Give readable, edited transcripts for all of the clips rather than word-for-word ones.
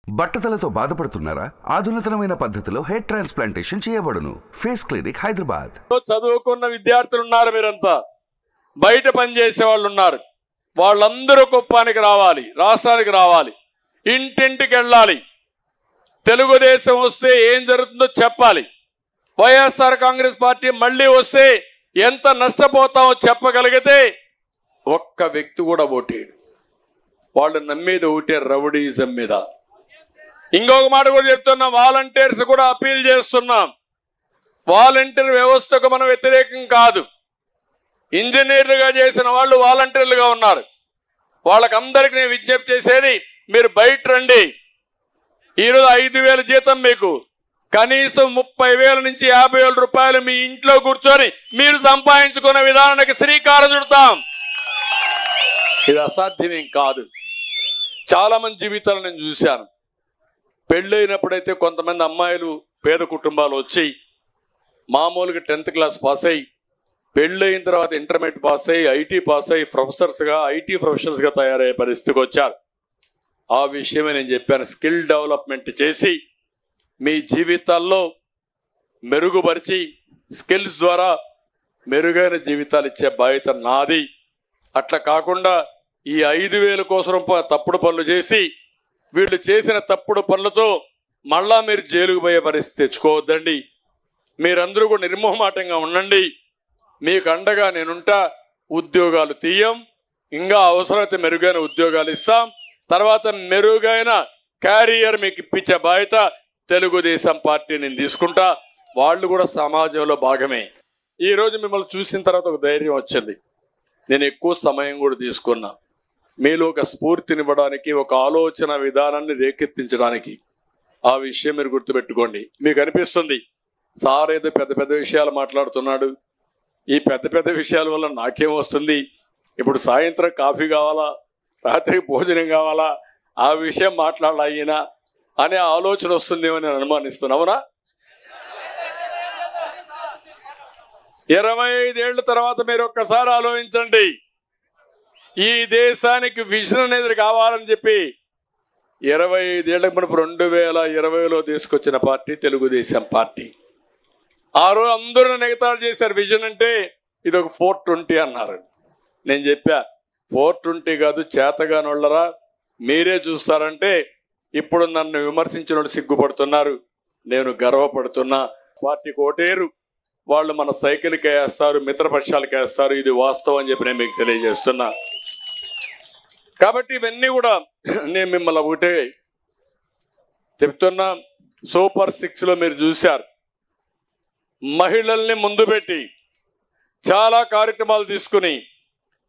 బట్టతలతో బాధపడుతున్నారా? ఆధునితనమైన పద్ధతిలో hair transplantation చేయబడును. Face clinic, Hyderabad. చదువుకున్న విద్యార్థులు ఉన్నారు, మీరంతా బయట పనిచేసే వాళ్ళు ఉన్నారు. వాళ్ళందరూ కుప్పానికి రావాలి, రాష్ట్రానికి రావాలి, ఇంటింటికి వెళ్ళాలి. తెలుగుదేశం వస్తే ఏం జరుగుతుందో చెప్పాలి. వైఎస్ఆర్ కాంగ్రెస్ పార్టీ మళ్ళీ వస్తే ఎంత నష్టపోతామో చెప్పగలిగితే ఒక్క వ్యక్తి కూడా ఓటేడు. వాళ్ళు నమ్మేది ఒకటే, రౌడీజం మీద. ఇంకొక మాట కూడా చెప్తున్నాం, వాలంటీర్స్ కూడా అపీల్ చేస్తున్నాం. వాలంటీర్ వ్యవస్థకు మనం వ్యతిరేకం కాదు. ఇంజనీర్లుగా చేసిన వాళ్ళు వాలంటీర్లుగా ఉన్నారు. వాళ్ళకందరికి నేను విజ్ఞప్తి చేసేది, మీరు బయట రండి. ఈరోజు 5,000 జీతం, మీకు కనీసం 30,000 నుంచి 50,000 రూపాయలు మీ ఇంట్లో కూర్చొని మీరు సంపాదించుకునే విధానానికి శ్రీకారం చుడతాం. ఇది అసాధ్యమేం కాదు. చాలా మంది జీవితాలు నేను చూశాను. పెళ్ళైనప్పుడైతే కొంతమంది అమ్మాయిలు పేద కుటుంబాలు వచ్చి మామూలుగా 10th క్లాస్ పాస్ అయ్యి, పెళ్ళైన తర్వాత ఇంటర్మీడియట్ పాస్ అయ్యి, ఐటీ పాస్ అయ్యి ప్రొఫెసర్స్గా, ఐటీ ప్రొఫెషనల్స్గా తయారయ్యే పరిస్థితికి వచ్చారు. ఆ విషయమే నేను చెప్పాను. స్కిల్ డెవలప్మెంట్ చేసి మీ జీవితాల్లో మెరుగుపరిచి స్కిల్స్ ద్వారా మెరుగైన జీవితాలు ఇచ్చే బాధ్యత నాది. అట్లా కాకుండా ఈ 5,000 కోసం తప్పుడు పనులు చేసి, వీళ్ళు చేసిన తప్పుడు పనులతో మళ్ళా మీరు జైలుకు పోయే పరిస్థితి తెచ్చుకోవద్దండి. మీరందరూ కూడా నిర్మోహమాటంగా ఉండండి. మీకు అండగా నేనుంటా. ఉద్యోగాలు తీయం, ఇంకా అవసరమైతే మెరుగైన ఉద్యోగాలు ఇస్తాం. తర్వాత మెరుగైన క్యారియర్ మీకు ఇప్పించే బాధ్యత తెలుగుదేశం పార్టీ నేను తీసుకుంటా. వాళ్ళు కూడా సమాజంలో భాగమే. ఈరోజు మిమ్మల్ని చూసిన తర్వాత ఒక ధైర్యం వచ్చింది. నేను ఎక్కువ సమయం కూడా తీసుకున్నా మీలో ఒక స్ఫూర్తినివ్వడానికి, ఒక ఆలోచన విధానాన్ని రేకెత్తించడానికి. ఆ విషయం మీరు గుర్తుపెట్టుకోండి. మీకు అనిపిస్తుంది సార్ ఏదో పెద్ద పెద్ద విషయాలు మాట్లాడుతున్నాడు, ఈ పెద్ద పెద్ద విషయాల వల్ల నాకేం వస్తుంది, ఇప్పుడు సాయంత్రం కాఫీ కావాలా, రాత్రి భోజనం కావాలా, ఆ విషయం మాట్లాడాయినా అనే ఆలోచన వస్తుందేమో నేను అనుమానిస్తున్నాను. అవునా? 25 ఏళ్ల తర్వాత మీరు ఒక్కసారి ఆలోచించండి. ఈ దేశానికి విజన్ అనేది కావాలని చెప్పి 25 ఏళ్లకు మనకు 2020లో తీసుకొచ్చిన పార్టీ తెలుగుదేశం పార్టీ. ఆ రోజు అందరూ నెగతాడు చేశారు. విజన్ అంటే ఇది ఒక 420 అన్నారు. నేను చెప్పా 420 కాదు, చేతగానోళ్ళరా మీరే చూస్తారంటే ఇప్పుడు నన్ను విమర్శించిన వాళ్ళు సిగ్గుపడుతున్నారు. నేను గర్వపడుతున్నా. పార్టీకి ఓటేరు, వాళ్ళు మన సైకిల్కి వేస్తారు, మిత్రపక్షాలకి వేస్తారు. ఇది వాస్తవం అని చెప్పి నేను మీకు తెలియజేస్తున్నా. కాబట్టి ఇవన్నీ కూడా నేను మిమ్మల్ని ఒకటే చెప్తున్నా. సూపర్ 6లో మీరు చూశారు, మహిళల్ని ముందు పెట్టి చాలా కార్యక్రమాలు తీసుకుని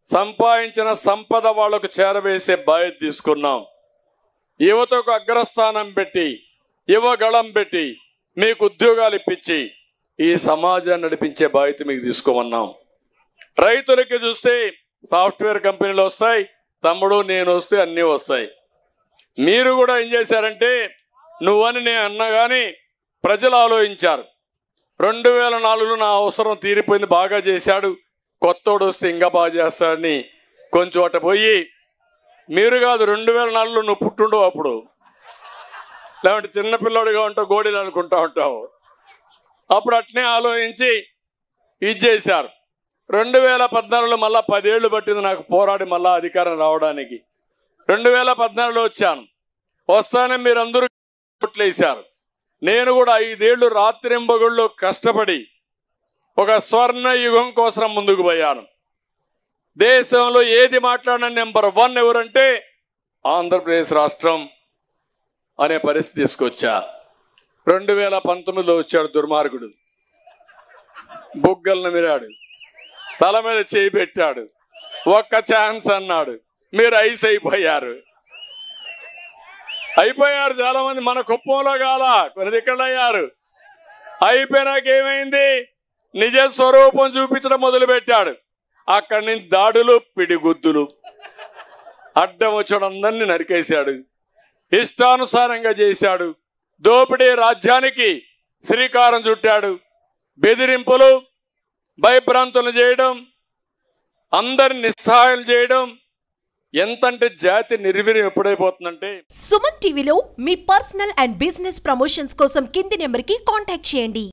సంపాదించిన సంపద వాళ్లకు చేరవేసే బాధ్యత తీసుకున్నాం. యువతకు అగ్రస్థానం పెట్టి, యువగళం పెట్టి మీకు ఉద్యోగాలు ఇప్పించి ఈ సమాజాన్ని నడిపించే బాధ్యత మీకు తీసుకోమన్నాం. రైతులకి చూస్తే సాఫ్ట్వేర్ కంపెనీలు వస్తాయి, తమ్ముడు నేను వస్తే అన్నీ వస్తాయి. మీరు కూడా ఏం చేశారంటే, నువ్వని నేను అన్నా కానీ ప్రజలు ఆలోచించారు. 2004లో నా అవసరం తీరిపోయింది, బాగా చేశాడు, కొత్తోడు వస్తే ఇంకా బాగా చేస్తాడని కొంచెం అట పోయి, మీరు కాదు 2004లో నువ్వు పుట్టుండవు, అప్పుడు లేదంటే చిన్నపిల్లాడుగా ఉంటావు, గోడీలు అనుకుంటా ఉంటావు. అప్పుడు అట్నే ఆలోచించి ఇది చేశారు. 2014లో మళ్ళా 10 ఏళ్ళు పట్టింది నాకు పోరాడి మళ్ళా అధికారం రావడానికి. 2014లో వచ్చాను. వస్తానే మీరందరూ ఓట్లేశారు. నేను కూడా 5 ఏళ్ళు రాత్రింబగుళ్ళు కష్టపడి ఒక స్వర్ణ యుగం కోసం ముందుకు పోయాను. దేశంలో ఏది మాట్లాడిన నెంబర్ 1 ఎవరంటే ఆంధ్రప్రదేశ్ రాష్ట్రం అనే పరిస్థితి తీసుకొచ్చా. 2019లో వచ్చాడు దుర్మార్గుడు, బుగ్గలను మిరాడు, తల మీద చేయి పెట్టాడు, ఒక్క ఛాన్స్ అన్నాడు. మీరు ఐస్ అయిపోయారు. చాలా మంది. మన కుప్పంలో కాల కొన్ని దిక్కలు అయ్యారు. అయిపోయినాక ఏమైంది, నిజ స్వరూపం చూపించడం మొదలు పెట్టాడు. అక్కడి నుంచి దాడులు, పిడిగుద్దులు, అడ్డం వచ్చాడు, అందరినీ నరికేశాడు, ఇష్టానుసారంగా చేశాడు. దోపిడీ రాజ్యానికి శ్రీకారం చుట్టాడు. బెదిరింపులు, భయభ్రాంతులు చేయడం, అందరిని నిస్సహాయం చేయడం, ఎంతంటే జాతి నిర్వీర్యం ఎప్పుడైపోతుందంటే. సుమన్ టీవీలో మీ పర్సనల్ అండ్ బిజినెస్ ప్రమోషన్స్ కోసం కింది నెంబర్కి కాంటాక్ట్ చేయండి.